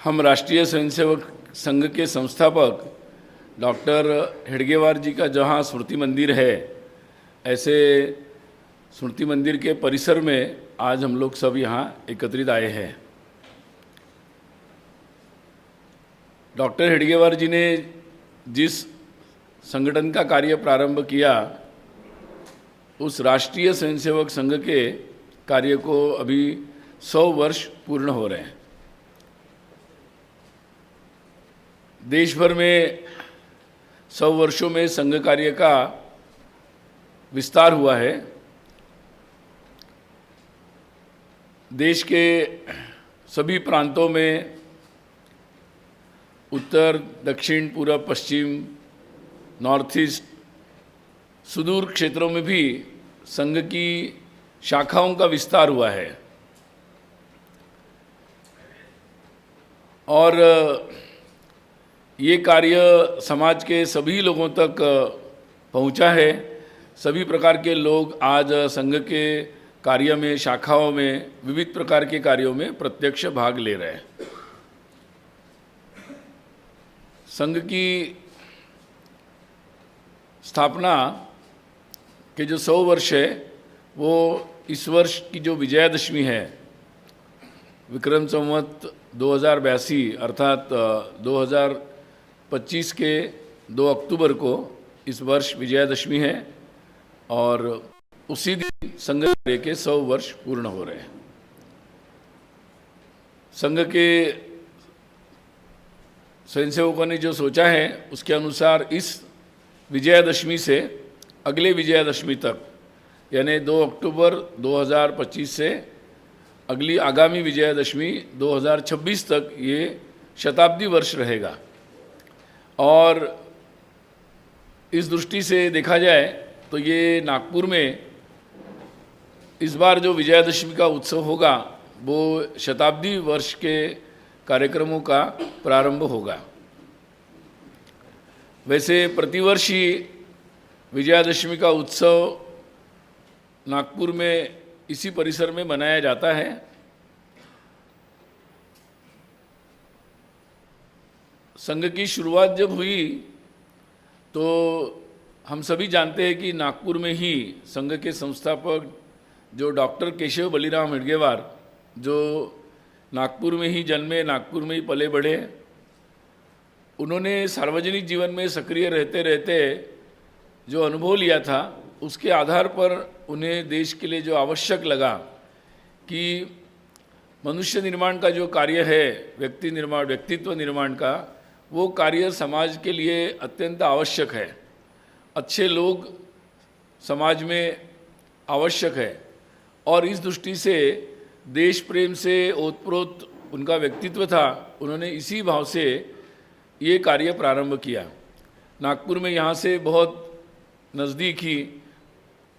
हम राष्ट्रीय स्वयंसेवक संघ के संस्थापक डॉक्टर हेडगेवार जी का जहाँ स्मृति मंदिर है, ऐसे स्मृति मंदिर के परिसर में आज हम लोग सब यहाँ एकत्रित आए हैं। डॉक्टर हेडगेवार जी ने जिस संगठन का कार्य प्रारंभ किया, उस राष्ट्रीय स्वयंसेवक संघ के कार्य को अभी 100 वर्ष पूर्ण हो रहे हैं। देश भर में 100 वर्षों में संघ कार्य का विस्तार हुआ है। देश के सभी प्रांतों में, उत्तर, दक्षिण, पूर्व, पश्चिम, नॉर्थ ईस्ट, सुदूर क्षेत्रों में भी संघ की शाखाओं का विस्तार हुआ है और ये कार्य समाज के सभी लोगों तक पहुंचा है। सभी प्रकार के लोग आज संघ के कार्य में, शाखाओं में, विविध प्रकार के कार्यों में प्रत्यक्ष भाग ले रहे हैं। संघ की स्थापना के जो 100 वर्ष है, वो इस वर्ष की जो विजयादशमी है, विक्रम संवत 2082 अर्थात 2025 के 2 अक्टूबर को इस वर्ष विजयादशमी है और उसी दिन संघ कार्य के 100 वर्ष पूर्ण हो रहे हैं। संघ के स्वयंसेवकों ने जो सोचा है, उसके अनुसार इस विजयादशमी से अगले विजयादशमी तक, यानी 2 अक्टूबर 2025 से अगली आगामी विजयादशमी 2026 तक ये शताब्दी वर्ष रहेगा। और इस दृष्टि से देखा जाए तो ये नागपुर में इस बार जो विजयादशमी का उत्सव होगा, वो शताब्दी वर्ष के कार्यक्रमों का प्रारंभ होगा। वैसे प्रतिवर्ष ही विजयादशमी का उत्सव नागपुर में इसी परिसर में मनाया जाता है। संघ की शुरुआत जब हुई तो हम सभी जानते हैं कि नागपुर में ही संघ के संस्थापक जो डॉक्टर केशव बलिराम हेडगेवार, जो नागपुर में ही जन्मे, नागपुर में ही पले बढ़े, उन्होंने सार्वजनिक जीवन में सक्रिय रहते रहते जो अनुभव लिया था, उसके आधार पर उन्हें देश के लिए जो आवश्यक लगा कि मनुष्य निर्माण का जो कार्य है, व्यक्तित्व निर्माण का, वो कार्य समाज के लिए अत्यंत आवश्यक है। अच्छे लोग समाज में आवश्यक है और इस दृष्टि से देश प्रेम से ओतप्रोत उनका व्यक्तित्व था। उन्होंने इसी भाव से ये कार्य प्रारंभ किया। नागपुर में यहाँ से बहुत नज़दीक ही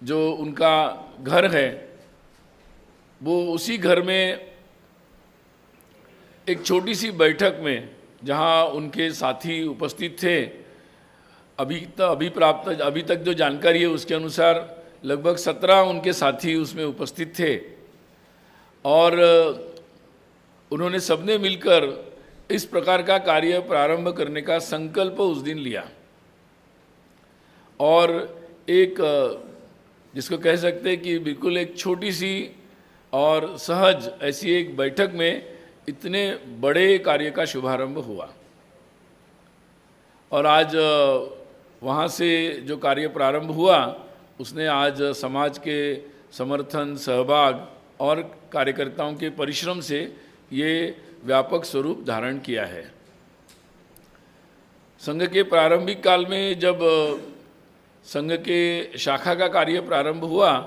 जो उनका घर है, वो उसी घर में एक छोटी सी बैठक में, जहाँ उनके साथी उपस्थित थे, अभी तक जो जानकारी है उसके अनुसार लगभग 17 उनके साथी उसमें उपस्थित थे और उन्होंने सबने मिलकर इस प्रकार का कार्य प्रारंभ करने का संकल्प उस दिन लिया और एक, जिसको कह सकते हैं कि बिल्कुल एक छोटी सी और सहज ऐसी एक बैठक में इतने बड़े कार्य का शुभारंभ हुआ। और आज वहाँ से जो कार्य प्रारंभ हुआ, उसने आज समाज के समर्थन, सहभाग और कार्यकर्ताओं के परिश्रम से ये व्यापक स्वरूप धारण किया है। संघ के प्रारंभिक काल में जब संघ के शाखा का कार्य प्रारंभ हुआ,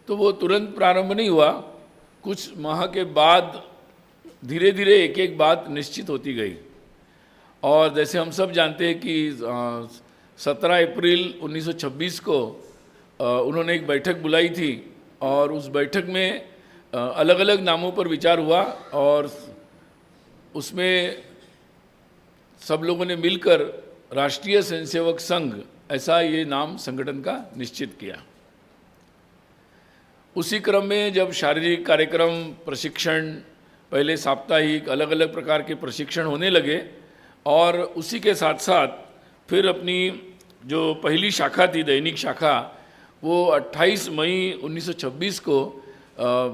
तो वो तुरंत प्रारंभ नहीं हुआ। कुछ माह के बाद धीरे धीरे एक एक बात निश्चित होती गई और जैसे हम सब जानते हैं कि 17 अप्रैल 1926 को उन्होंने एक बैठक बुलाई थी और उस बैठक में अलग अलग नामों पर विचार हुआ और उसमें सब लोगों ने मिलकर राष्ट्रीय स्वयंसेवक संघ, ऐसा ये नाम संगठन का निश्चित किया। उसी क्रम में जब शारीरिक कार्यक्रम, प्रशिक्षण पहले साप्ताहिक अलग अलग प्रकार के प्रशिक्षण होने लगे और उसी के साथ साथ फिर अपनी जो पहली शाखा थी, दैनिक शाखा, वो 28 मई 1926 को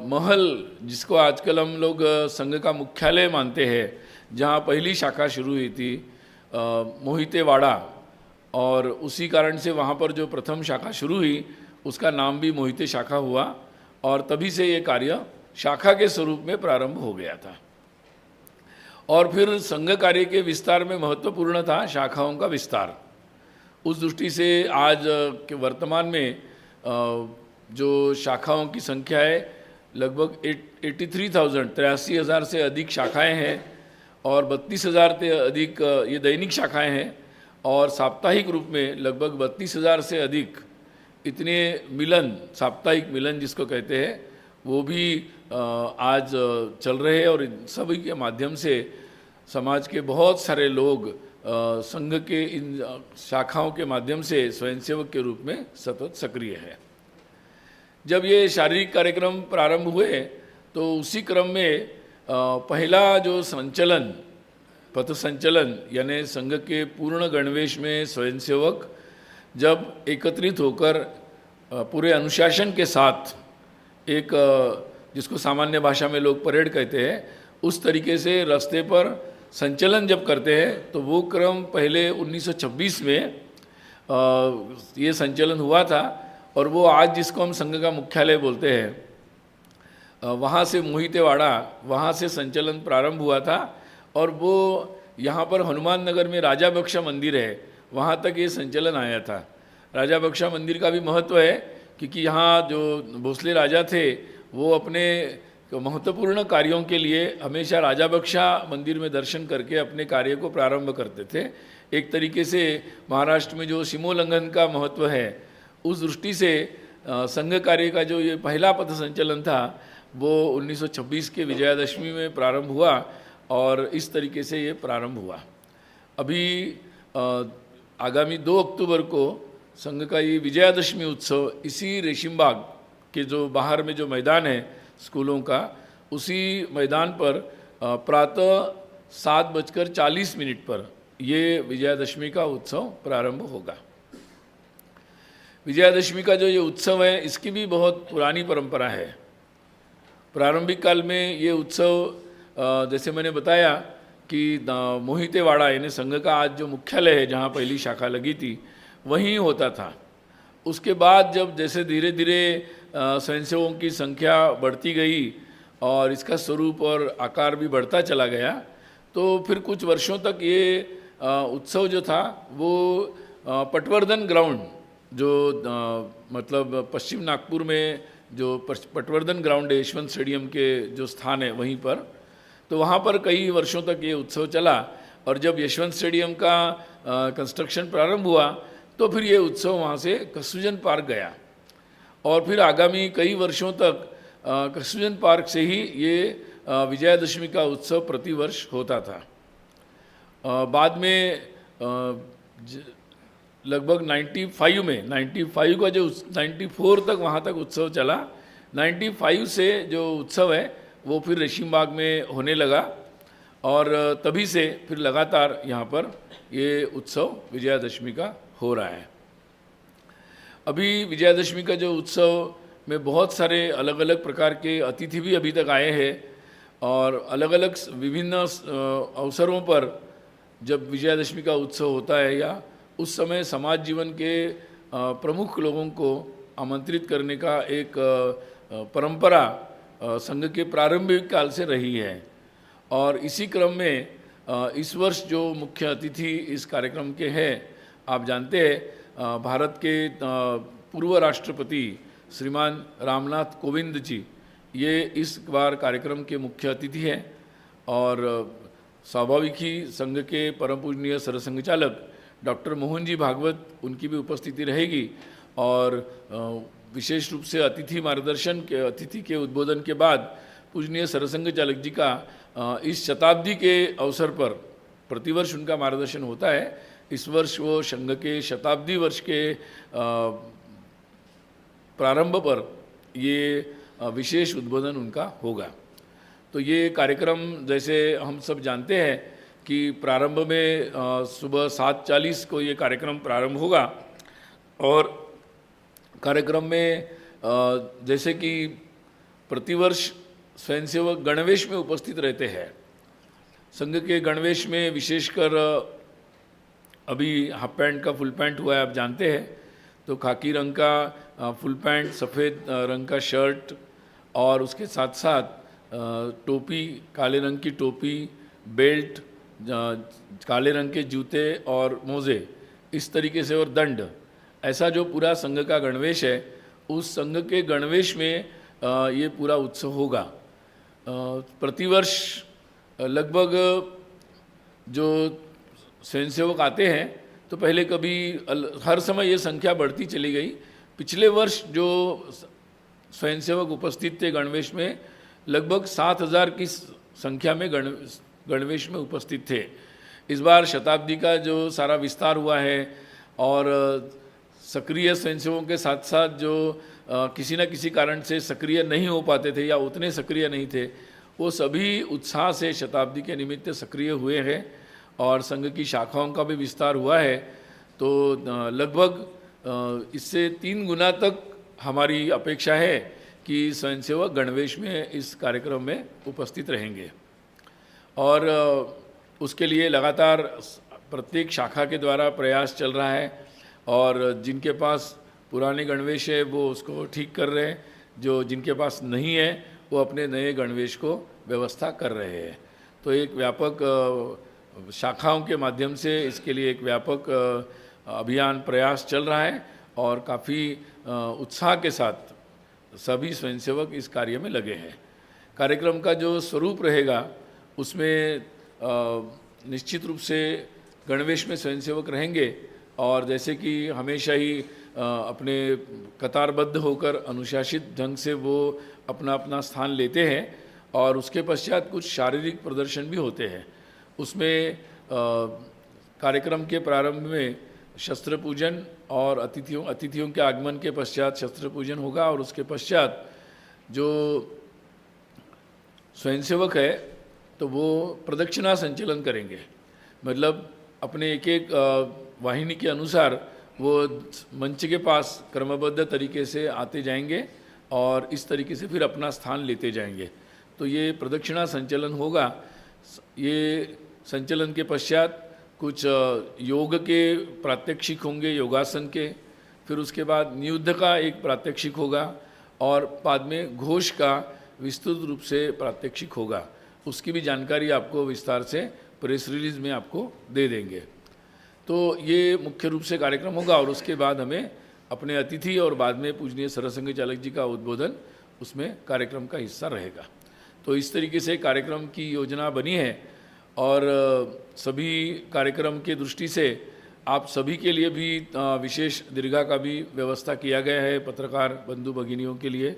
महल, जिसको आजकल हम लोग संघ का मुख्यालय मानते हैं, जहाँ पहली शाखा शुरू हुई थी, मोहितेवाड़ा, और उसी कारण से वहाँ पर जो प्रथम शाखा शुरू हुई उसका नाम भी मोहिते शाखा हुआ और तभी से ये कार्य शाखा के स्वरूप में प्रारंभ हो गया था। और फिर संघ कार्य के विस्तार में महत्वपूर्ण था शाखाओं का विस्तार। उस दृष्टि से आज के वर्तमान में जो शाखाओं की संख्या है लगभग 83,000 से अधिक शाखाएं हैं और 32,000 से अधिक ये दैनिक शाखाएं हैं और साप्ताहिक रूप में लगभग 32,000 से अधिक इतने मिलन, साप्ताहिक मिलन जिसको कहते हैं, वो भी आज चल रहे हैं और इन सभी के माध्यम से समाज के बहुत सारे लोग संघ के इन शाखाओं के माध्यम से स्वयंसेवक के रूप में सतत सक्रिय है। जब ये शारीरिक कार्यक्रम प्रारंभ हुए तो उसी क्रम में पहला जो संचलन, पथ संचलन, यानी संघ के पूर्ण गणवेश में स्वयंसेवक जब एकत्रित होकर पूरे अनुशासन के साथ एक, जिसको सामान्य भाषा में लोग परेड कहते हैं, उस तरीके से रास्ते पर संचलन जब करते हैं तो वो क्रम पहले 1926 में ये संचलन हुआ था और वो आज जिसको हम संघ का मुख्यालय बोलते हैं, वहाँ से मोहितेवाड़ा, वहाँ से संचलन प्रारंभ हुआ था और वो यहाँ पर हनुमान नगर में राजा बख्शा मंदिर है, वहाँ तक ये संचलन आया था। राजा बख्शा मंदिर का भी महत्व है क्योंकि यहाँ जो भोसले राजा थे वो अपने महत्वपूर्ण कार्यों के लिए हमेशा राजा बख्शा मंदिर में दर्शन करके अपने कार्य को प्रारंभ करते थे। एक तरीके से महाराष्ट्र में जो सीमोल्लंघन का महत्व है, उस दृष्टि से संघ कार्य का जो ये पहला पथ संचलन था वो 1926 के विजयादशमी में प्रारंभ हुआ और इस तरीके से ये प्रारंभ हुआ। अभी आगामी 2 अक्टूबर को संघ का ये विजयादशमी उत्सव इसी रेशिमबाग के जो बाहर में जो मैदान है स्कूलों का, उसी मैदान पर प्रातः 7:40 पर ये विजयादशमी का उत्सव प्रारंभ होगा। विजयादशमी का जो ये उत्सव है इसकी भी बहुत पुरानी परंपरा है। प्रारंभिक काल में ये उत्सव जैसे मैंने बताया कि मोहितेवाड़ा यानी संघ का आज जो मुख्यालय है, जहाँ पहली शाखा लगी थी, वहीं होता था। उसके बाद जब जैसे धीरे धीरे स्वयंसेवकों की संख्या बढ़ती गई और इसका स्वरूप और आकार भी बढ़ता चला गया, तो फिर कुछ वर्षों तक ये उत्सव जो था वो पटवर्धन ग्राउंड, जो मतलब पश्चिम नागपुर में जो पटवर्धन ग्राउंड है, यशवंत स्टेडियम के जो स्थान है वहीं पर, तो वहाँ पर कई वर्षों तक ये उत्सव चला। और जब यशवंत स्टेडियम का कंस्ट्रक्शन प्रारंभ हुआ तो फिर ये उत्सव वहाँ से कस्तूरजन पार्क गया और फिर आगामी कई वर्षों तक कस्तूरजन पार्क से ही ये विजयादशमी का उत्सव प्रतिवर्ष होता था। बाद में लगभग 95 का जो 94 तक वहाँ तक उत्सव चला। 95 से जो उत्सव है वो फिर रेशिमबाग में होने लगा और तभी से फिर लगातार यहाँ पर ये उत्सव विजयादशमी का हो रहा है। अभी विजयादशमी का जो उत्सव में बहुत सारे अलग अलग प्रकार के अतिथि भी अभी तक आए हैं और अलग अलग विभिन्न अवसरों पर जब विजयादशमी का उत्सव होता है या उस समय समाज जीवन के प्रमुख लोगों को आमंत्रित करने का एक परंपरा संघ के प्रारंभिक काल से रही है। और इसी क्रम में इस वर्ष जो मुख्य अतिथि इस कार्यक्रम के हैं, आप जानते हैं भारत के पूर्व राष्ट्रपति श्रीमान रामनाथ कोविंद जी, ये इस बार कार्यक्रम के मुख्य अतिथि हैं और स्वाभाविक ही संघ के परम पूजनीय सरसंघ चालक डॉक्टर मोहन जी भागवत, उनकी भी उपस्थिति रहेगी और विशेष रूप से अतिथि के उद्बोधन के बाद पूजनीय सरसंघ चालक जी का इस शताब्दी के अवसर पर प्रतिवर्ष उनका मार्गदर्शन होता है। इस वर्ष वो संघ के शताब्दी वर्ष के प्रारंभ पर ये विशेष उद्बोधन उनका होगा। तो ये कार्यक्रम जैसे हम सब जानते हैं कि प्रारंभ में सुबह 7:40 को ये कार्यक्रम प्रारंभ होगा और कार्यक्रम में जैसे कि प्रतिवर्ष स्वयंसेवक गणवेश में उपस्थित रहते हैं। संघ के गणवेश में विशेषकर अभी हाफ पैंट का फुल पैंट हुआ है, आप जानते हैं, तो खाकी रंग का फुल पैंट, सफ़ेद रंग का शर्ट और उसके साथ साथ टोपी, काले रंग की टोपी, बेल्ट, काले रंग के जूते और मोज़े, इस तरीके से, और दंड, ऐसा जो पूरा संघ का गणवेश है, उस संघ के गणवेश में ये पूरा उत्सव होगा। प्रतिवर्ष लगभग जो स्वयंसेवक आते हैं तो पहले कभी हर समय ये संख्या बढ़ती चली गई। पिछले वर्ष जो स्वयंसेवक उपस्थित थे गणवेश में, लगभग 7,000 की संख्या में गणवेश में उपस्थित थे। इस बार शताब्दी का जो सारा विस्तार हुआ है और सक्रिय स्वयंसेवकों के साथ साथ जो किसी न किसी कारण से सक्रिय नहीं हो पाते थे या उतने सक्रिय नहीं थे, वो सभी उत्साह से शताब्दी के निमित्त सक्रिय हुए हैं और संघ की शाखाओं का भी विस्तार हुआ है। तो लगभग इससे 3 गुना तक हमारी अपेक्षा है कि स्वयंसेवक गणवेश में इस कार्यक्रम में उपस्थित रहेंगे और उसके लिए लगातार प्रत्येक शाखा के द्वारा प्रयास चल रहा है और जिनके पास पुराने गणवेश है वो उसको ठीक कर रहे हैं, जो जिनके पास नहीं है वो अपने नए गणवेश को व्यवस्था कर रहे हैं। तो एक व्यापक शाखाओं के माध्यम से इसके लिए एक व्यापक अभियान प्रयास चल रहा है और काफ़ी उत्साह के साथ सभी स्वयंसेवक इस कार्य में लगे हैं। कार्यक्रम का जो स्वरूप रहेगा उसमें निश्चित रूप से गणवेश में स्वयंसेवक रहेंगे और जैसे कि हमेशा ही अपने कतारबद्ध होकर अनुशासित ढंग से वो अपना अपना स्थान लेते हैं और उसके पश्चात कुछ शारीरिक प्रदर्शन भी होते हैं। उसमें कार्यक्रम के प्रारंभ में शस्त्र पूजन और अतिथियों के आगमन के पश्चात शस्त्र पूजन होगा और उसके पश्चात जो स्वयंसेवक है तो वो प्रदक्षिणा संचलन करेंगे। मतलब अपने एक एक वाहिनी के अनुसार वो मंच के पास क्रमबद्ध तरीके से आते जाएंगे और इस तरीके से फिर अपना स्थान लेते जाएंगे। तो ये प्रदक्षिणा संचलन होगा। ये संचलन के पश्चात कुछ योग के प्रात्यक्षिक होंगे, योगासन के, फिर उसके बाद नियुद्ध का एक प्रात्यक्षिक होगा और बाद में घोष का विस्तृत रूप से प्रात्यक्षिक होगा। उसकी भी जानकारी आपको विस्तार से प्रेस रिलीज में आपको दे देंगे। तो ये मुख्य रूप से कार्यक्रम होगा और उसके बाद हमें अपने अतिथि और बाद में पूजनीय सरसंघ चालक जी का उद्बोधन उसमें कार्यक्रम का हिस्सा रहेगा। तो इस तरीके से कार्यक्रम की योजना बनी है और सभी कार्यक्रम के दृष्टि से आप सभी के लिए भी विशेष दीर्घा का भी व्यवस्था किया गया है पत्रकार बंधु भगिनियों के लिए,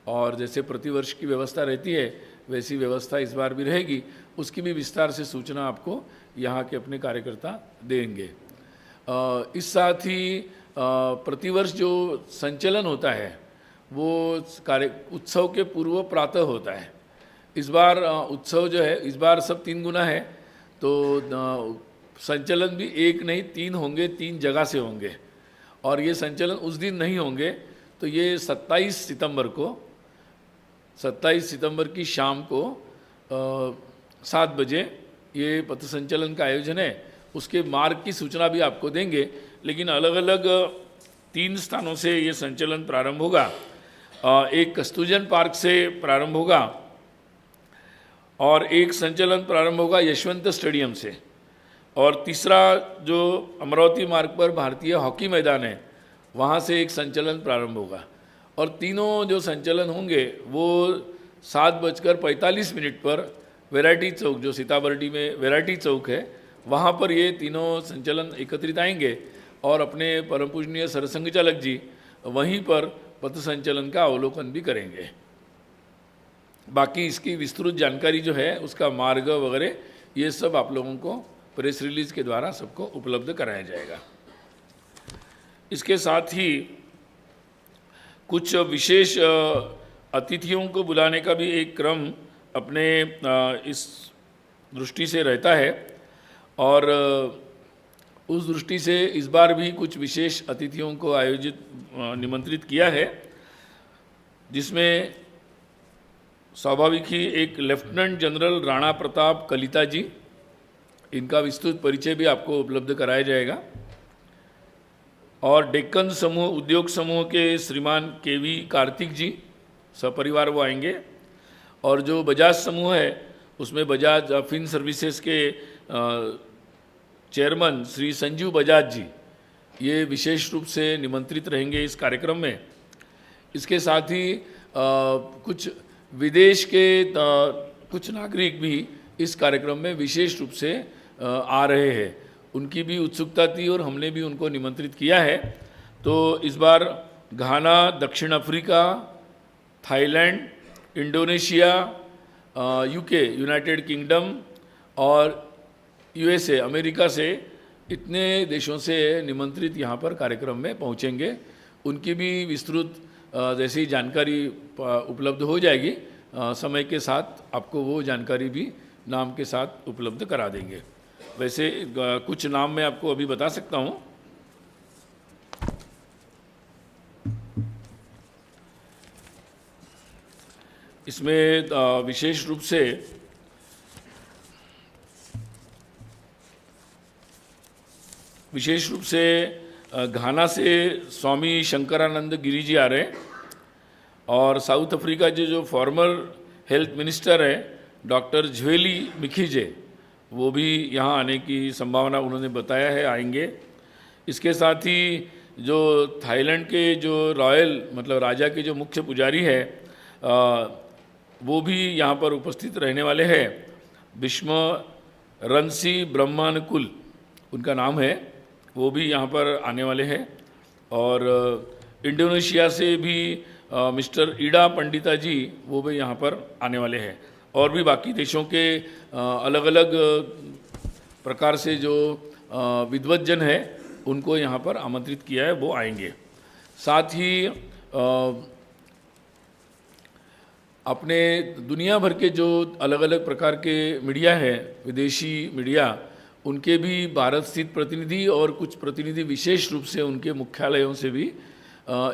और जैसे प्रतिवर्ष की व्यवस्था रहती है वैसी व्यवस्था इस बार भी रहेगी। उसकी भी विस्तार से सूचना आपको यहाँ के अपने कार्यकर्ता देंगे। इस साथ ही प्रतिवर्ष जो संचलन होता है वो उत्सव के पूर्व प्रातः होता है। इस बार उत्सव जो है इस बार सब 3 गुना है, तो संचलन भी 1 नहीं 3 होंगे, 3 जगह से होंगे और ये संचलन उस दिन नहीं होंगे। तो ये 27 सितंबर की शाम को 7 बजे ये पथ संचलन का आयोजन है। उसके मार्ग की सूचना भी आपको देंगे, लेकिन अलग अलग 3 स्थानों से ये संचलन प्रारंभ होगा। एक कस्तूरजन पार्क से प्रारंभ होगा और एक संचलन प्रारंभ होगा यशवंत स्टेडियम से, और तीसरा जो अमरावती मार्ग पर भारतीय हॉकी मैदान है वहाँ से एक संचलन प्रारंभ होगा। और तीनों जो संचलन होंगे वो 7:45 पर वैरायटी चौक, जो सीताबर्डी में वैरायटी चौक है, वहाँ पर ये तीनों संचलन एकत्रित आएंगे और अपने परम पूजनीय सरसंघ चालक जी वहीं पर पथ संचलन का अवलोकन भी करेंगे। बाकी इसकी विस्तृत जानकारी जो है उसका मार्ग वगैरह ये सब आप लोगों को प्रेस रिलीज के द्वारा सबको उपलब्ध कराया जाएगा। इसके साथ ही कुछ विशेष अतिथियों को बुलाने का भी एक क्रम अपने इस दृष्टि से रहता है और उस दृष्टि से इस बार भी कुछ विशेष अतिथियों को निमंत्रित किया है, जिसमें स्वाभाविक ही एक लेफ्टिनेंट जनरल राणा प्रताप कलिता जी, इनका विस्तृत परिचय भी आपको उपलब्ध कराया जाएगा, और डेक्कन समूह उद्योग समूह के श्रीमान केवी कार्तिक जी सपरिवार वो आएंगे, और जो बजाज समूह है उसमें बजाज फिन सर्विसेज के चेयरमैन श्री संजीव बजाज जी, ये विशेष रूप से निमंत्रित रहेंगे इस कार्यक्रम में। इसके साथ ही कुछ विदेश के कुछ नागरिक भी इस कार्यक्रम में विशेष रूप से आ रहे हैं, उनकी भी उत्सुकता थी और हमने भी उनको निमंत्रित किया है। तो इस बार घाना, दक्षिण Africa, Thailand, Indonesia, UK United kingdom और यूएसए अमेरिका से इतने देशों से निमंत्रित यहाँ पर कार्यक्रम में पहुँचेंगे। उनकी भी विस्तृत जैसी जानकारी उपलब्ध हो जाएगी, समय के साथ आपको वो जानकारी भी नाम के साथ उपलब्ध करा देंगे। वैसे कुछ नाम मैं आपको अभी बता सकता हूँ। इसमें विशेष रूप से घाना से स्वामी शंकरानंद गिरी जी आ रहे हैं, और साउथ अफ्रीका जो फॉर्मर हेल्थ मिनिस्टर है डॉक्टर झ्वेली मिखीजे, वो भी यहाँ आने की संभावना उन्होंने बताया है, आएंगे। इसके साथ ही जो थाईलैंड के जो रॉयल मतलब राजा के जो मुख्य पुजारी है वो भी यहाँ पर उपस्थित रहने वाले हैं। भीष्म रनसी ब्रह्मानुकुल उनका नाम है, वो भी यहाँ पर आने वाले हैं। और इंडोनेशिया से भी मिस्टर ईडा पंडिता जी, वो भी यहाँ पर आने वाले हैं। और भी बाकी देशों के अलग अलग प्रकार से जो विद्वज्जन है उनको यहाँ पर आमंत्रित किया है, वो आएंगे। साथ ही अपने दुनिया भर के जो अलग अलग प्रकार के मीडिया है, विदेशी मीडिया, उनके भी भारत स्थित प्रतिनिधि और कुछ प्रतिनिधि विशेष रूप से उनके मुख्यालयों से भी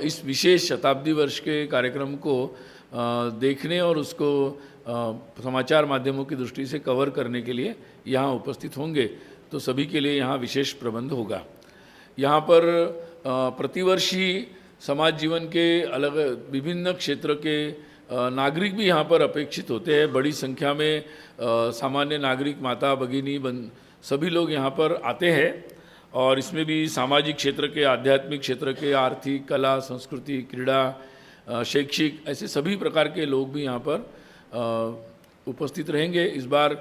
इस विशेष शताब्दी वर्ष के कार्यक्रम को देखने और उसको समाचार माध्यमों की दृष्टि से कवर करने के लिए यहाँ उपस्थित होंगे। तो सभी के लिए यहाँ विशेष प्रबंध होगा। यहाँ पर प्रतिवर्ष ही समाज जीवन के अलग विभिन्न क्षेत्र के नागरिक भी यहाँ पर अपेक्षित होते हैं। बड़ी संख्या में सामान्य नागरिक, माता भगिनी सभी लोग यहाँ पर आते हैं, और इसमें भी सामाजिक क्षेत्र के, आध्यात्मिक क्षेत्र के, आर्थिक, कला, संस्कृति, क्रीड़ा, शैक्षिक, ऐसे सभी प्रकार के लोग भी यहाँ पर उपस्थित रहेंगे। इस बार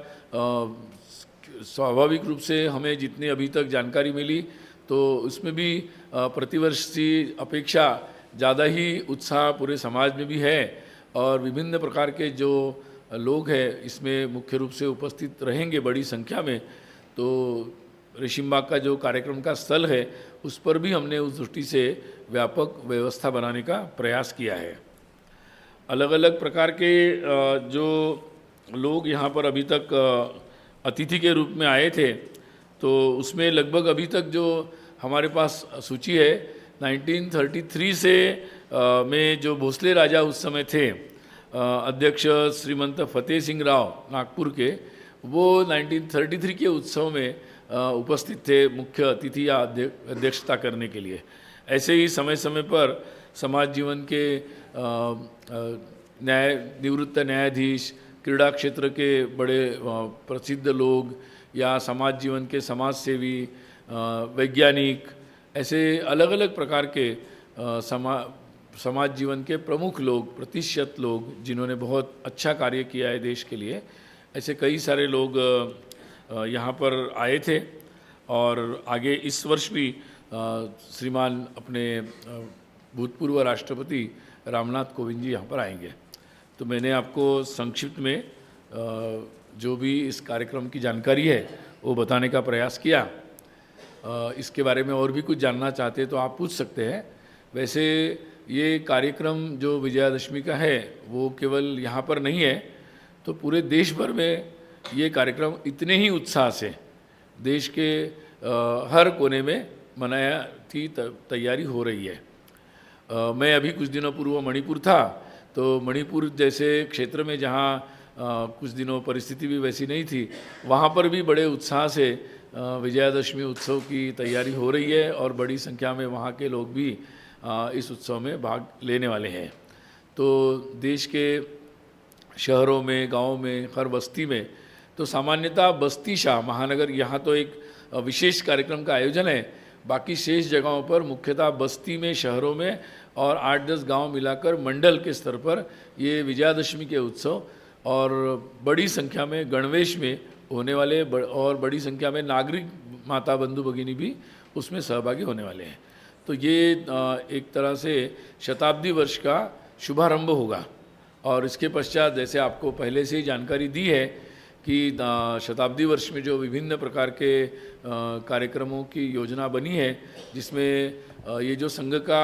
स्वाभाविक रूप से हमें जितनी अभी तक जानकारी मिली तो उसमें भी प्रतिवर्ष की अपेक्षा ज़्यादा ही उत्साह पूरे समाज में भी है, और विभिन्न प्रकार के जो लोग हैं इसमें मुख्य रूप से उपस्थित रहेंगे बड़ी संख्या में। तो रेशिमबाग का जो कार्यक्रम का स्थल है उस पर भी हमने उस दृष्टि से व्यापक व्यवस्था बनाने का प्रयास किया है। अलग अलग प्रकार के जो लोग यहाँ पर अभी तक अतिथि के रूप में आए थे, तो उसमें लगभग अभी तक जो हमारे पास सूची है 1933 से में जो भोसले राजा उस समय थे, अध्यक्ष श्रीमंत फतेह सिंह राव नागपुर के, वो 1933 के उत्सव में उपस्थित थे मुख्य अतिथि या अध्यक्षता करने के लिए। ऐसे ही समय समय पर समाज जीवन के निवृत्त न्यायाधीश, क्रीड़ा क्षेत्र के बड़े प्रसिद्ध लोग या समाज जीवन के समाज सेवी, वैज्ञानिक, ऐसे अलग अलग प्रकार के समाज जीवन के प्रमुख लोग, प्रतिशत लोग जिन्होंने बहुत अच्छा कार्य किया है देश के लिए, ऐसे कई सारे लोग यहाँ पर आए थे। और आगे इस वर्ष भी श्रीमान अपने भूतपूर्व राष्ट्रपति रामनाथ कोविंद जी यहाँ पर आएंगे। तो मैंने आपको संक्षिप्त में जो भी इस कार्यक्रम की जानकारी है वो बताने का प्रयास किया। इसके बारे में और भी कुछ जानना चाहते हैं तो आप पूछ सकते हैं। वैसे ये कार्यक्रम जो विजयादशमी का है वो केवल यहाँ पर नहीं है, तो पूरे देश भर में ये कार्यक्रम इतने ही उत्साह से देश के हर कोने में मनाया की तैयारी हो रही है। मैं अभी कुछ दिनों पूर्व मणिपुर था, तो मणिपुर जैसे क्षेत्र में जहाँ कुछ दिनों परिस्थिति भी वैसी नहीं थी, वहाँ पर भी बड़े उत्साह से विजयादशमी उत्सव की तैयारी हो रही है और बड़ी संख्या में वहाँ के लोग भी इस उत्सव में भाग लेने वाले हैं। तो देश के शहरों में, गाँव में, हर बस्ती में, तो सामान्यतः बस्ती शाह महानगर यहाँ तो एक विशेष कार्यक्रम का आयोजन है, बाकी शेष जगहों पर मुख्यतः बस्ती में, शहरों में और 8-10 गांव मिलाकर मंडल के स्तर पर ये विजयादशमी के उत्सव और बड़ी संख्या में गणवेश में होने वाले और बड़ी संख्या में नागरिक माता बंधु भगिनी भी उसमें सहभागी होने वाले हैं। तो ये एक तरह से शताब्दी वर्ष का शुभारंभ होगा और इसके पश्चात जैसे आपको पहले से ही जानकारी दी है कि शताब्दी वर्ष में जो विभिन्न प्रकार के कार्यक्रमों की योजना बनी है, जिसमें ये जो संघ का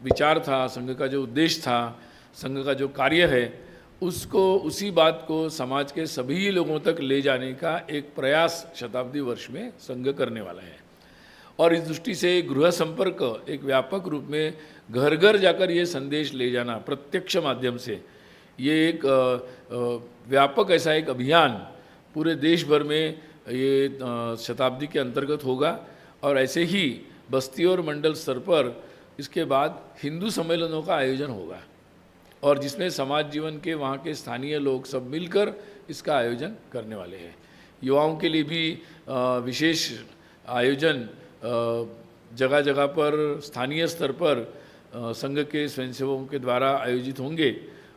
विचार था, संघ का जो उद्देश्य था, संघ का जो कार्य है, उसको उसी बात को समाज के सभी लोगों तक ले जाने का एक प्रयास शताब्दी वर्ष में संघ करने वाला है। और इस दृष्टि से गृह संपर्क एक व्यापक रूप में घर घर जाकर ये संदेश ले जाना प्रत्यक्ष माध्यम से, ये एक व्यापक ऐसा एक अभियान पूरे देश भर में ये शताब्दी के अंतर्गत होगा। और ऐसे ही बस्ती और मंडल स्तर पर इसके बाद हिंदू सम्मेलनों का आयोजन होगा और जिसमें समाज जीवन के वहाँ के स्थानीय लोग सब मिलकर इसका आयोजन करने वाले हैं। युवाओं के लिए भी विशेष आयोजन जगह जगह पर स्थानीय स्तर पर संघ के स्वयंसेवकों के द्वारा आयोजित होंगे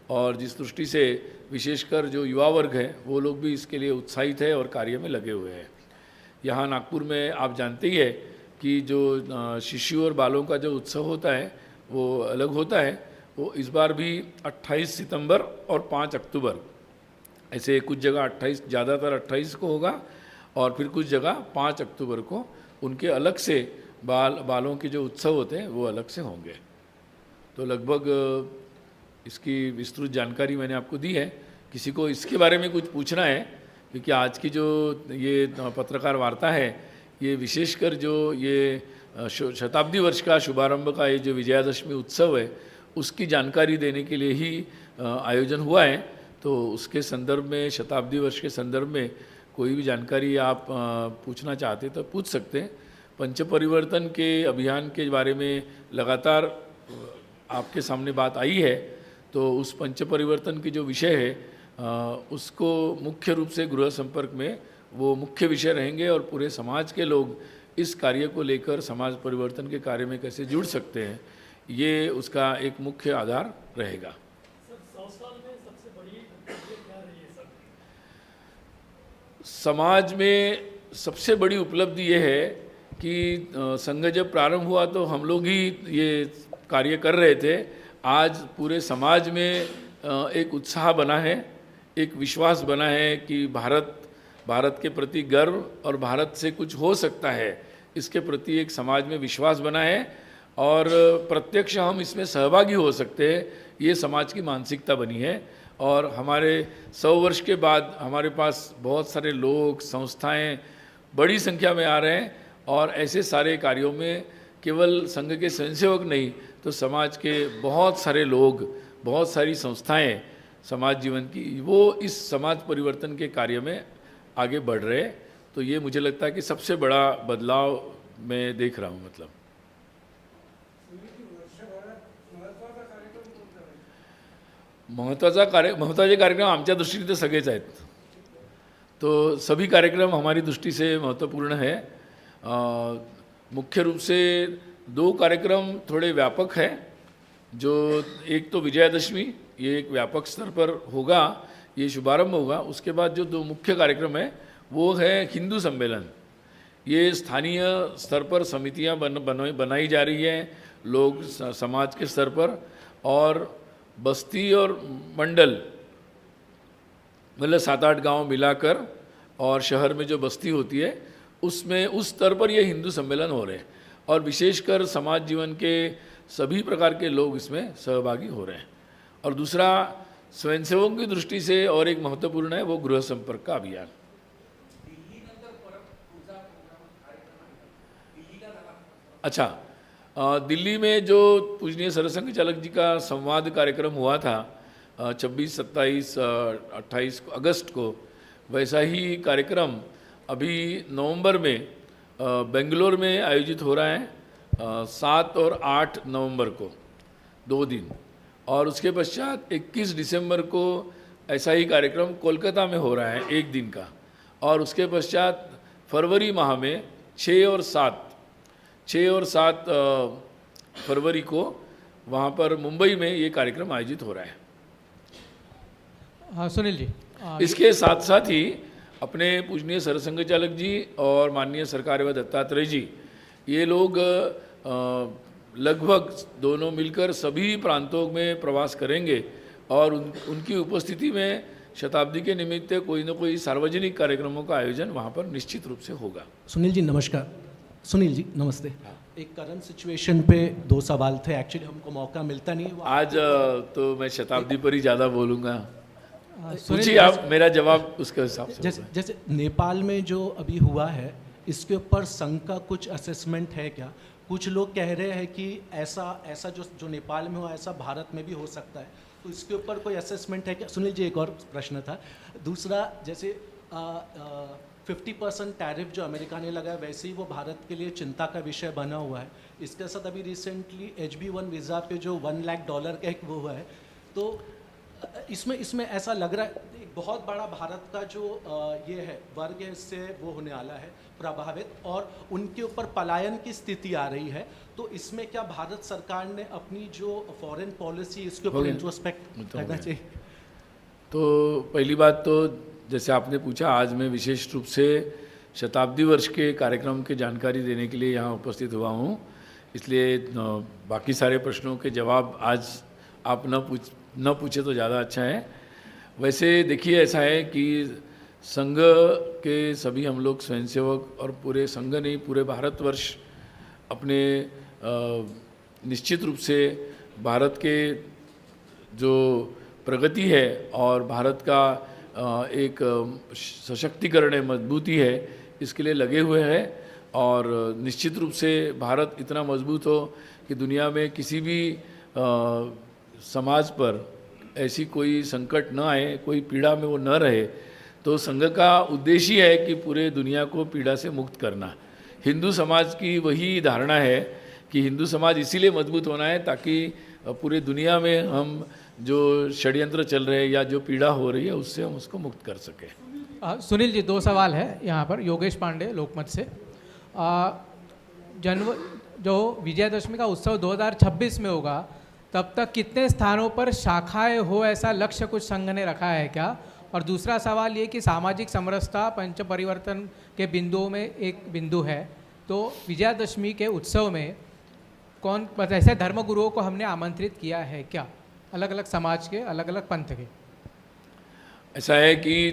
और जिस दृष्टि से विशेषकर जो युवा वर्ग है वो लोग भी इसके लिए उत्साहित है और कार्य में लगे हुए हैं। यहाँ नागपुर में आप जानते ही है कि जो शिशु और बालों का जो उत्सव होता है वो अलग होता है। वो इस बार भी 28 सितंबर और 5 अक्टूबर, ऐसे कुछ जगह 28, ज़्यादातर 28 को होगा और फिर कुछ जगह 5 अक्टूबर को उनके अलग से बालों के जो उत्सव होते हैं वो अलग से होंगे। तो लगभग इसकी विस्तृत जानकारी मैंने आपको दी है। किसी को इसके बारे में कुछ पूछना है, क्योंकि आज की जो ये पत्रकार वार्ता है ये विशेषकर जो ये शताब्दी वर्ष का शुभारंभ का ये जो विजयादशमी उत्सव है उसकी जानकारी देने के लिए ही आयोजन हुआ है। तो उसके संदर्भ में, शताब्दी वर्ष के संदर्भ में कोई भी जानकारी आप पूछना चाहते तो पूछ सकते हैं। पंच परिवर्तन के अभियान के बारे में लगातार आपके सामने बात आई है, तो उस पंच परिवर्तन की जो विषय है उसको मुख्य रूप से गृह संपर्क में वो मुख्य विषय रहेंगे और पूरे समाज के लोग इस कार्य को लेकर समाज परिवर्तन के कार्य में कैसे जुड़ सकते हैं, ये उसका एक मुख्य आधार रहेगा। समाज में सबसे बड़ी उपलब्धि ये है कि संघ जब प्रारंभ हुआ तो हम लोग ही ये कार्य कर रहे थे। आज पूरे समाज में एक उत्साह बना है, एक विश्वास बना है कि भारत के प्रति गर्व और भारत से कुछ हो सकता है, इसके प्रति एक समाज में विश्वास बना है और प्रत्यक्ष हम इसमें सहभागी हो सकते हैं, ये समाज की मानसिकता बनी है। और हमारे 100 वर्ष के बाद हमारे पास बहुत सारे लोग, संस्थाएं बड़ी संख्या में आ रहे हैं और ऐसे सारे कार्यों में केवल संघ के स्वयंसेवक नहीं तो समाज के बहुत सारे लोग, बहुत सारी संस्थाएं समाज जीवन की, वो इस समाज परिवर्तन के कार्य में आगे बढ़ रहे हैं। तो ये मुझे लगता है कि सबसे बड़ा बदलाव मैं देख रहा हूँ। मतलब महत्त्वाचे कार्यक्रम आमच्या दृष्टीने तर सगळेच आहेत, तो सभी कार्यक्रम हमारी दृष्टि से महत्वपूर्ण है। मुख्य रूप से 2 कार्यक्रम थोड़े व्यापक है, जो एक तो विजयादशमी, ये एक व्यापक स्तर पर होगा, ये शुभारंभ होगा। उसके बाद जो 2 मुख्य कार्यक्रम है वो है हिंदू सम्मेलन। ये स्थानीय स्तर पर समितियां बनाई जा रही हैं, लोग समाज के स्तर पर, और बस्ती और मंडल मतलब 7-8 गांव मिलाकर और शहर में जो बस्ती होती है उसमें उस स्तर पर ये हिंदू सम्मेलन हो रहे हैं और विशेषकर समाज जीवन के सभी प्रकार के लोग इसमें सहभागी हो रहे हैं। और दूसरा स्वयंसेवकों की दृष्टि से और एक महत्वपूर्ण है वो गृह संपर्क का अभियान। अच्छा, दिल्ली में जो पूजनीय सरसंघ चालक जी का संवाद कार्यक्रम हुआ था 26, 27, 28 अगस्त को, वैसा ही कार्यक्रम अभी नवंबर में बेंगलोर में आयोजित हो रहा है 7 और 8 नवंबर को, 2 दिन। और उसके पश्चात 21 दिसंबर को ऐसा ही कार्यक्रम कोलकाता में हो रहा है 1 दिन का। और उसके पश्चात फरवरी माह में 6 और 7 फरवरी को वहाँ पर मुंबई में ये कार्यक्रम आयोजित हो रहा है। हाँ सुनील जी, इसके साथ साथ ही अपने पूजनीय सरसंघ चालक जी और माननीय सरकार व दत्तात्रेय जी, ये लोग लगभग दोनों मिलकर सभी प्रांतों में प्रवास करेंगे और उनकी उपस्थिति में शताब्दी के निमित्त कोई न कोई सार्वजनिक कार्यक्रमों का आयोजन वहाँ पर निश्चित रूप से होगा। सुनील जी नमस्कार। सुनील जी नमस्ते। एक करंट सिचुएशन पे 2 सवाल थे, एक्चुअली हमको मौका मिलता नहीं है आज तो मैं शताब्दी पर ही ज़्यादा बोलूँगा। सुनील पूछिए आप, मेरा जवाब उसके हिसाब से होगा। जैसे नेपाल में जो अभी हुआ है, इसके ऊपर संघ का कुछ असेसमेंट है क्या? कुछ लोग कह रहे हैं कि ऐसा जो नेपाल में हुआ ऐसा भारत में भी हो सकता है, तो इसके ऊपर कोई असेसमेंट है क्या? सुनील जी एक और प्रश्न था। दूसरा, जैसे 50% टैरिफ जो अमेरिका ने लगाया, वैसे ही वो भारत के लिए चिंता का विषय बना हुआ है। इसके साथ अभी रिसेंटली HB1 वीज़ा पे जो $1 लाख का एक वो हुआ है, तो इसमें ऐसा लग रहा है एक बहुत बड़ा भारत का जो ये है वर्ग है, इससे वो होने वाला है प्रभावित, और उनके ऊपर पलायन की स्थिति आ रही है। तो इसमें क्या भारत सरकार ने अपनी जो फॉरेन पॉलिसी इसके ऊपर इंट्रोस्पेक्ट करना चाहिए? तो पहली बात तो जैसे आपने पूछा, आज मैं विशेष रूप से शताब्दी वर्ष के कार्यक्रम की जानकारी देने के लिए यहाँ उपस्थित हुआ हूँ, इसलिए बाकी सारे प्रश्नों के जवाब आज आप न पूछे तो ज़्यादा अच्छा है। वैसे देखिए, ऐसा है कि संघ के सभी हम लोग स्वयंसेवक और पूरे संघ नहीं, पूरे भारतवर्ष अपने निश्चित रूप से भारत के जो प्रगति है और भारत का एक सशक्तिकरण है, मजबूती है, इसके लिए लगे हुए हैं। और निश्चित रूप से भारत इतना मजबूत हो कि दुनिया में किसी भी समाज पर ऐसी कोई संकट न आए, कोई पीड़ा में वो न रहे। तो संघ का उद्देश्य है कि पूरे दुनिया को पीड़ा से मुक्त करना। हिंदू समाज की वही धारणा है कि हिंदू समाज इसीलिए मजबूत होना है ताकि पूरे दुनिया में हम जो षड्यंत्र चल रहे हैं या जो पीड़ा हो रही है उससे हम उसको मुक्त कर सकें। सुनील जी 2 सवाल है यहाँ पर। योगेश पांडे लोकमत से, जो विजयदशमी का उत्सव 2026 में होगा, तब तक कितने स्थानों पर शाखाएं हो, ऐसा लक्ष्य कुछ संघ ने रखा है क्या? और दूसरा सवाल ये कि सामाजिक समरसता पंच परिवर्तन के बिंदुओं में एक बिंदु है, तो विजयादशमी के उत्सव में कौन ऐसे धर्मगुरुओं को हमने आमंत्रित किया है क्या, अलग अलग समाज के, अलग अलग पंथ के? ऐसा है कि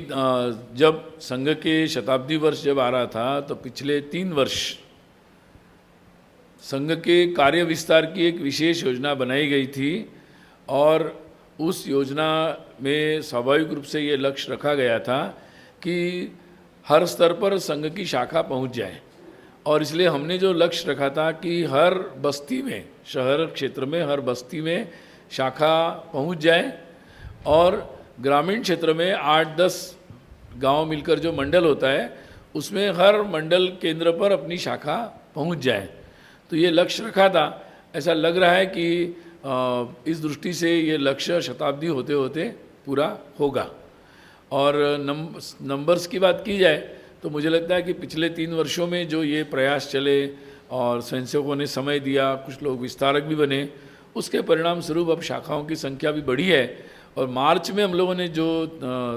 जब संघ के शताब्दी वर्ष जब आ रहा था तो पिछले 3 वर्ष संघ के कार्य विस्तार की एक विशेष योजना बनाई गई थी और उस योजना में स्वाभाविक रूप से ये लक्ष्य रखा गया था कि हर स्तर पर संघ की शाखा पहुंच जाए। और इसलिए हमने जो लक्ष्य रखा था कि हर बस्ती में, शहर क्षेत्र में हर बस्ती में शाखा पहुंच जाए और ग्रामीण क्षेत्र में 8-10 गांव मिलकर जो मंडल होता है उसमें हर मंडल केंद्र पर अपनी शाखा पहुंच जाए। तो ये लक्ष्य रखा था। ऐसा लग रहा है कि इस दृष्टि से ये लक्ष्य शताब्दी होते होते पूरा होगा। और नंबर्स की बात की जाए तो मुझे लगता है कि पिछले 3 वर्षों में जो ये प्रयास चले और स्वयंसेवकों ने समय दिया, कुछ लोग विस्तारक भी बने, उसके परिणाम स्वरूप अब शाखाओं की संख्या भी बढ़ी है। और मार्च में हम लोगों ने जो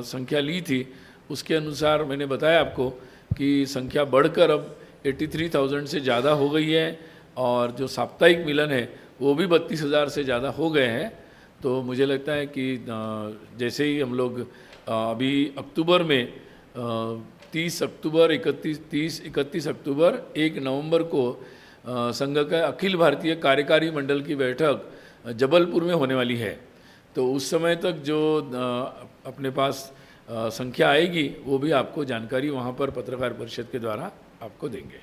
संख्या ली थी उसके अनुसार मैंने बताया आपको कि संख्या बढ़कर अब 83,000 से ज़्यादा हो गई है और जो साप्ताहिक मिलन है वो भी 32,000 से ज़्यादा हो गए हैं। तो मुझे लगता है कि जैसे ही हम लोग अभी अक्टूबर में 30 अक्टूबर, 31 अक्टूबर, 1 नवंबर को संघ का अखिल भारतीय कार्यकारी मंडल की बैठक जबलपुर में होने वाली है। तो उस समय तक जो अपने पास संख्या आएगी वो भी आपको जानकारी वहाँ पर पत्रकार परिषद के द्वारा आपको देंगे।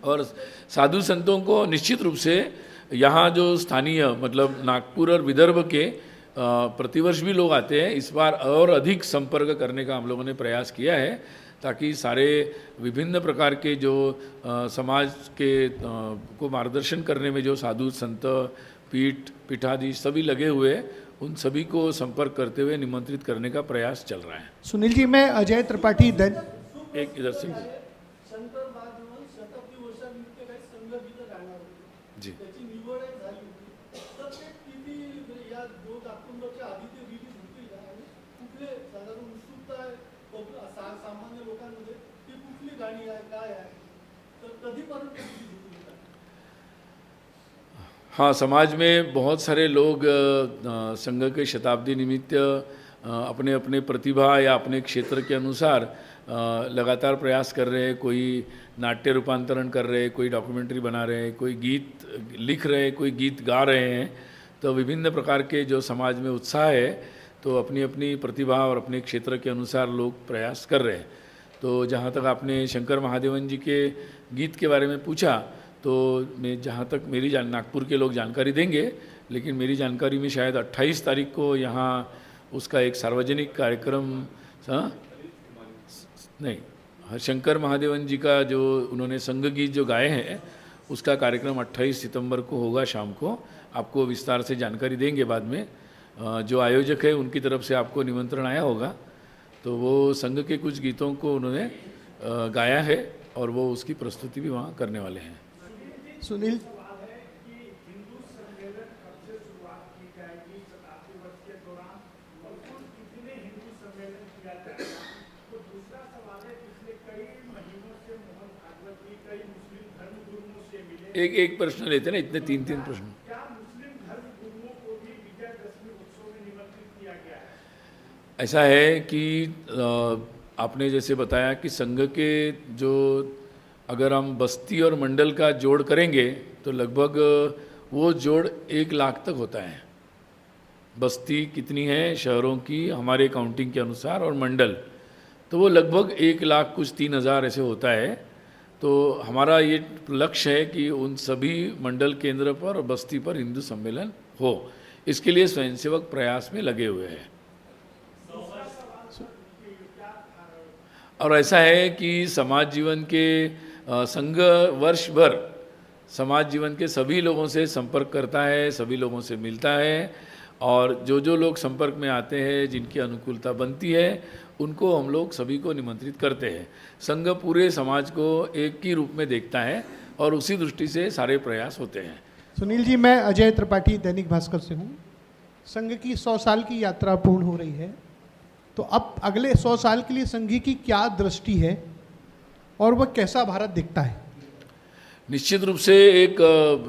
और साधु संतों को निश्चित रूप से यहाँ जो स्थानीय मतलब नागपुर और विदर्भ के प्रतिवर्ष भी लोग आते हैं, इस बार और अधिक संपर्क करने का हम लोगों ने प्रयास किया है ताकि सारे विभिन्न प्रकार के जो समाज के को मार्गदर्शन करने में जो साधु संत पीठाधीश सभी लगे हुए हैं, उन सभी को संपर्क करते हुए निमंत्रित करने का प्रयास चल रहा है। सुनील जी, मैं अजय त्रिपाठी एक इधर से जी हाँ, समाज में बहुत सारे लोग संघ के शताब्दी निमित्त अपने अपने प्रतिभा या अपने क्षेत्र के अनुसार लगातार प्रयास कर रहे हैं। कोई नाट्य रूपांतरण कर रहे हैं, कोई डॉक्यूमेंट्री बना रहे हैं, कोई गीत लिख रहे हैं, कोई गीत गा रहे हैं। तो विभिन्न प्रकार के जो समाज में उत्साह है, तो अपनी अपनी प्रतिभा और अपने क्षेत्र के अनुसार लोग प्रयास कर रहे हैं। तो जहाँ तक आपने शंकर महादेवन जी के गीत के बारे में पूछा, तो मैं जहाँ तक मेरी नागपुर के लोग जानकारी देंगे, लेकिन मेरी जानकारी में शायद 28 तारीख को यहाँ उसका एक सार्वजनिक कार्यक्रम नहीं, शंकर महादेवन जी का जो उन्होंने संघ गीत जो गाए हैं उसका कार्यक्रम 28 सितंबर को होगा शाम को। आपको विस्तार से जानकारी देंगे बाद में। जो आयोजक है उनकी तरफ से आपको निमंत्रण आया होगा, तो वो संघ के कुछ गीतों को उन्होंने गाया है और वो उसकी प्रस्तुति भी वहाँ करने वाले हैं। सुनील, एक प्रश्न लेते ना, इतने तीन प्रश्न। ऐसा है कि आपने जैसे बताया कि संघ के जो अगर हम बस्ती और मंडल का जोड़ करेंगे तो लगभग वो जोड़ 1 लाख तक होता है। बस्ती कितनी है शहरों की हमारे काउंटिंग के अनुसार, और मंडल तो वो लगभग 1 लाख कुछ 3,000 ऐसे होता है। तो हमारा ये लक्ष्य है कि उन सभी मंडल केंद्र पर और बस्ती पर हिंदू सम्मेलन हो। इसके लिए स्वयंसेवक प्रयास में लगे हुए हैं। और ऐसा है कि समाज जीवन के संघ वर्ष भर समाज जीवन के सभी लोगों से संपर्क करता है, सभी लोगों से मिलता है, और जो लोग संपर्क में आते हैं, जिनकी अनुकूलता बनती है, उनको हम लोग सभी को निमंत्रित करते हैं। संघ पूरे समाज को एक ही रूप में देखता है और उसी दृष्टि से सारे प्रयास होते हैं। सुनील जी, मैं अजय त्रिपाठी दैनिक भास्कर से हूँ। संघ की 100 साल की यात्रा पूर्ण हो रही है, तो अब अगले 100 साल के लिए संघ की क्या दृष्टि है और वह कैसा भारत दिखता है? निश्चित रूप से एक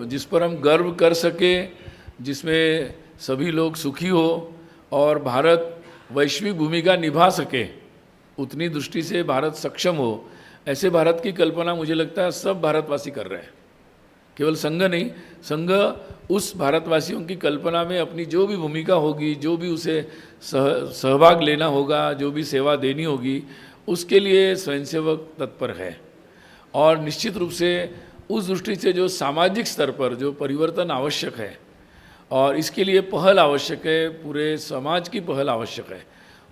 जिस पर हम गर्व कर सके, जिसमें सभी लोग सुखी हो और भारत वैश्विक भूमिका निभा सके, उतनी दृष्टि से भारत सक्षम हो, ऐसे भारत की कल्पना मुझे लगता है सब भारतवासी कर रहे हैं। केवल संघ नहीं, संघ उस भारतवासियों की कल्पना में अपनी जो भी भूमिका होगी, जो भी उसे सहभाग लेना होगा, जो भी सेवा देनी होगी, उसके लिए स्वयंसेवक तत्पर है। और निश्चित रूप से उस दृष्टि से जो सामाजिक स्तर पर जो परिवर्तन आवश्यक है और इसके लिए पहल आवश्यक है, पूरे समाज की पहल आवश्यक है,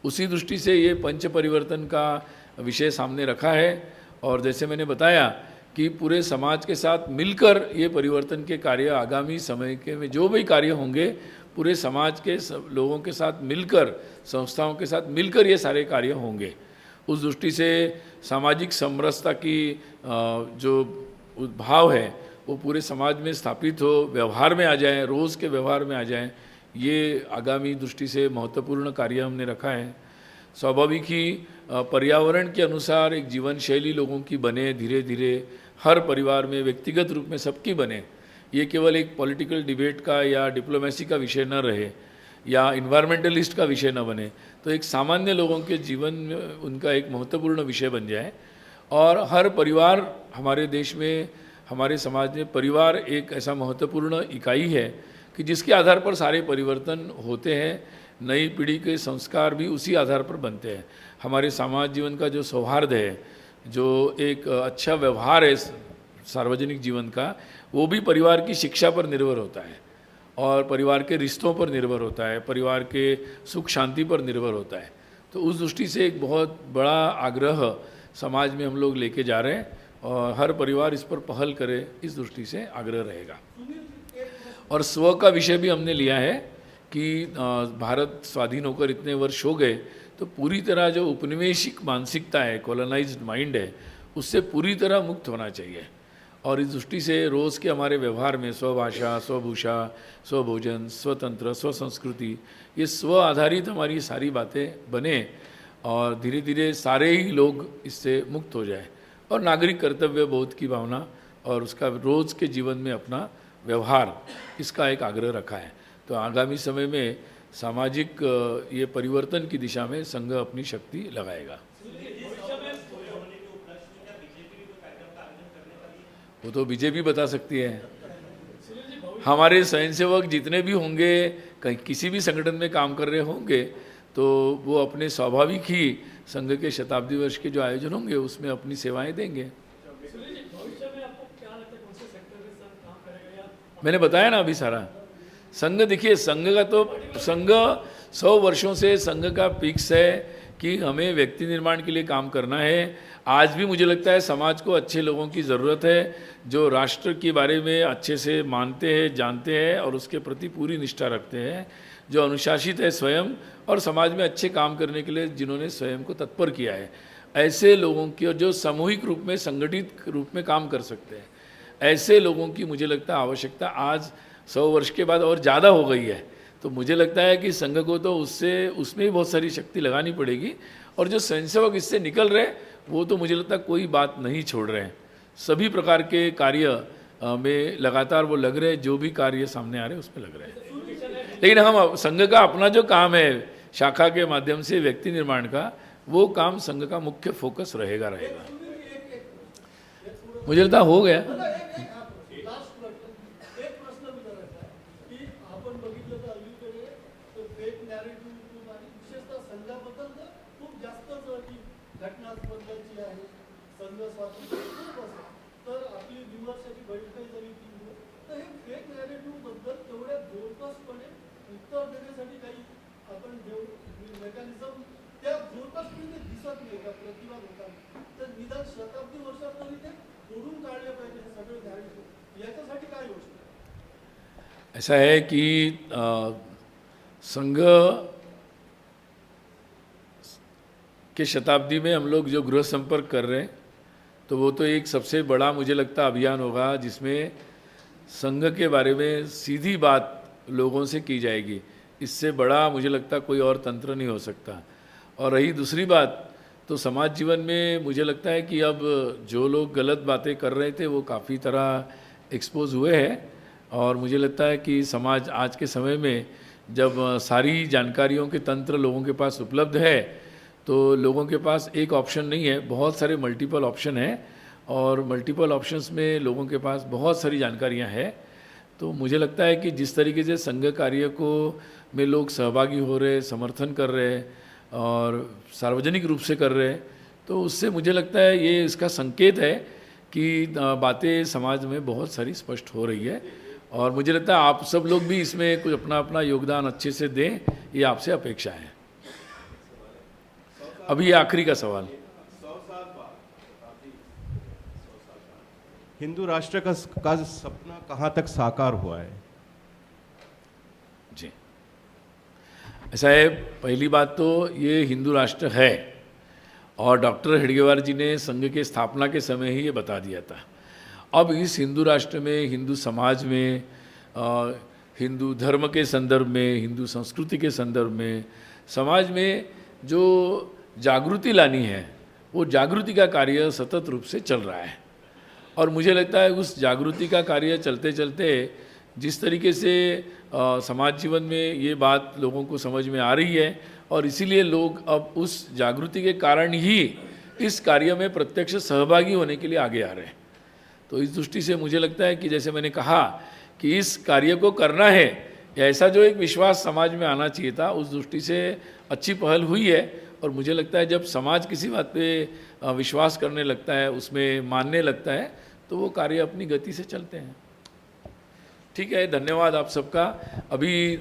उसी दृष्टि से ये पंच परिवर्तन का विषय सामने रखा है। और जैसे मैंने बताया कि पूरे समाज के साथ मिलकर ये परिवर्तन के कार्य आगामी समय के में जो भी कार्य होंगे, पूरे समाज के सब लोगों के साथ मिलकर, संस्थाओं के साथ मिलकर ये सारे कार्य होंगे। उस दृष्टि से सामाजिक समरसता की जो भाव है वो पूरे समाज में स्थापित हो, व्यवहार में आ जाए, रोज़ के व्यवहार में आ जाए, ये आगामी दृष्टि से महत्वपूर्ण कार्य हमने रखा है। स्वाभाविक ही पर्यावरण के अनुसार एक जीवन शैली लोगों की बने, धीरे धीरे हर परिवार में व्यक्तिगत रूप में सबकी बने। ये केवल एक पॉलिटिकल डिबेट का या डिप्लोमेसी का विषय न रहे या इन्वायरमेंटलिस्ट का विषय न बने, तो एक सामान्य लोगों के जीवन में उनका एक महत्वपूर्ण विषय बन जाए। और हर परिवार, हमारे देश में, हमारे समाज में परिवार एक ऐसा महत्वपूर्ण इकाई है कि जिसके आधार पर सारे परिवर्तन होते हैं, नई पीढ़ी के संस्कार भी उसी आधार पर बनते हैं। हमारे समाज जीवन का जो सौहार्द है, जो एक अच्छा व्यवहार है सार्वजनिक जीवन का, वो भी परिवार की शिक्षा पर निर्भर होता है और परिवार के रिश्तों पर निर्भर होता है, परिवार के सुख शांति पर निर्भर होता है। तो उस दृष्टि से एक बहुत बड़ा आग्रह समाज में हम लोग लेके जा रहे हैं और हर परिवार इस पर पहल करे, इस दृष्टि से आग्रह रहेगा। और स्व का विषय भी हमने लिया है कि भारत स्वाधीन होकर इतने वर्ष हो गए, तो पूरी तरह जो उपनिवेशिक मानसिकता है, कॉलोनाइज्ड माइंड है, उससे पूरी तरह मुक्त होना चाहिए। और इस दृष्टि से रोज़ के हमारे व्यवहार में स्वभाषा, स्वभूषा, स्वभोजन, स्वतंत्र, स्वसंस्कृति, ये स्व आधारित हमारी सारी बातें बने और धीरे धीरे सारे ही लोग इससे मुक्त हो जाए। और नागरिक कर्तव्य बोध की भावना और उसका रोज़ के जीवन में अपना व्यवहार, इसका एक आग्रह रखा है। तो आगामी समय में सामाजिक ये परिवर्तन की दिशा में संघ अपनी शक्ति लगाएगा। वो तो बीजेपी बता सकती है। हमारे स्वयंसेवक जितने भी होंगे, कहीं किसी भी संगठन में काम कर रहे होंगे, तो वो अपने स्वाभाविक ही संघ के शताब्दी वर्ष के जो आयोजन होंगे उसमें अपनी सेवाएं देंगे। मैंने बताया ना अभी सारा। संघ देखिए, संघ का तो संघ 100 वर्षों से संघ का फिक्स है कि हमें व्यक्ति निर्माण के लिए काम करना है। आज भी मुझे लगता है समाज को अच्छे लोगों की ज़रूरत है, जो राष्ट्र के बारे में अच्छे से मानते हैं, जानते हैं और उसके प्रति पूरी निष्ठा रखते हैं, जो अनुशासित है स्वयं और समाज में अच्छे काम करने के लिए जिन्होंने स्वयं को तत्पर किया है, ऐसे लोगों की, और जो सामूहिक रूप में, संगठित रूप में काम कर सकते हैं, ऐसे लोगों की मुझे लगता है आवश्यकता आज 100 वर्ष के बाद और ज़्यादा हो गई है। तो मुझे लगता है कि संघ को तो उसमें भी बहुत सारी शक्ति लगानी पड़ेगी। और जो स्वयंसेवक इससे निकल रहे हैं, वो तो मुझे लगता है कोई बात नहीं छोड़ रहे हैं, सभी प्रकार के कार्य में लगातार वो लग रहे हैं, जो भी कार्य सामने आ रहे हैं उसमें लग रहे हैं। लेकिन हम संघ का अपना जो काम है शाखा के माध्यम से व्यक्ति निर्माण का, वो काम संघ का मुख्य फोकस रहेगा। मुझे लगता हो गया। ऐसा है कि संघ के शताब्दी में हम लोग जो गृह संपर्क कर रहे हैं, तो वो तो एक सबसे बड़ा मुझे लगता अभियान होगा, जिसमें संघ के बारे में सीधी बात लोगों से की जाएगी। इससे बड़ा मुझे लगता कोई और तंत्र नहीं हो सकता। और रही दूसरी बात, तो समाज जीवन में मुझे लगता है कि अब जो लोग गलत बातें कर रहे थे वो काफ़ी तरह एक्सपोज हुए हैं। और मुझे लगता है कि समाज आज के समय में जब सारी जानकारियों के तंत्र लोगों के पास उपलब्ध है, तो लोगों के पास एक ऑप्शन नहीं है, बहुत सारे मल्टीपल ऑप्शन हैं। और मल्टीपल ऑप्शंस में लोगों के पास बहुत सारी जानकारियां हैं। तो मुझे लगता है कि जिस तरीके से संघ कार्य को में लोग सहभागी हो रहे, समर्थन कर रहे और सार्वजनिक रूप से कर रहे हैं, तो उससे मुझे लगता है ये इसका संकेत है कि बातें समाज में बहुत सारी स्पष्ट हो रही है। और मुझे लगता है आप सब लोग भी इसमें कुछ अपना अपना योगदान अच्छे से दें, ये आपसे अपेक्षा है। अभी आखिरी का सवाल, हिंदू राष्ट्र का सपना कहाँ तक साकार हुआ है? जी, ऐसा है, पहली बात तो ये हिंदू राष्ट्र है और डॉक्टर हेडगेवार जी ने संघ के स्थापना के समय ही ये बता दिया था। अब इस हिंदू राष्ट्र में, हिंदू समाज में, हिंदू धर्म के संदर्भ में, हिंदू संस्कृति के संदर्भ में, समाज में जो जागृति लानी है, वो जागृति का कार्य सतत रूप से चल रहा है। और मुझे लगता है उस जागृति का कार्य चलते चलते जिस तरीके से समाज जीवन में ये बात लोगों को समझ में आ रही है, और इसीलिए लोग अब उस जागृति के कारण ही इस कार्य में प्रत्यक्ष सहभागी होने के लिए आगे आ रहे हैं। तो इस दृष्टि से मुझे लगता है कि जैसे मैंने कहा कि इस कार्य को करना है, ऐसा जो एक विश्वास समाज में आना चाहिए था, उस दृष्टि से अच्छी पहल हुई है। और मुझे लगता है जब समाज किसी बात पे विश्वास करने लगता है, उसमें मानने लगता है, तो वो कार्य अपनी गति से चलते हैं। ठीक है, धन्यवाद आप सबका। अभी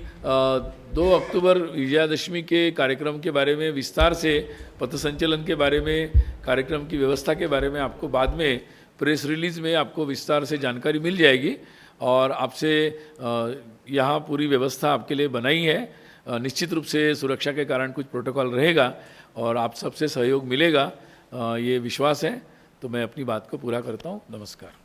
2 अक्टूबर विजयादशमी के कार्यक्रम के बारे में विस्तार से, पथसंचलन के बारे में, कार्यक्रम की व्यवस्था के बारे में आपको बाद में प्रेस रिलीज़ में आपको विस्तार से जानकारी मिल जाएगी। और आपसे यहाँ पूरी व्यवस्था आपके लिए बनाई है। निश्चित रूप से सुरक्षा के कारण कुछ प्रोटोकॉल रहेगा और आप सबसे सहयोग मिलेगा, ये विश्वास है। तो मैं अपनी बात को पूरा करता हूँ। नमस्कार।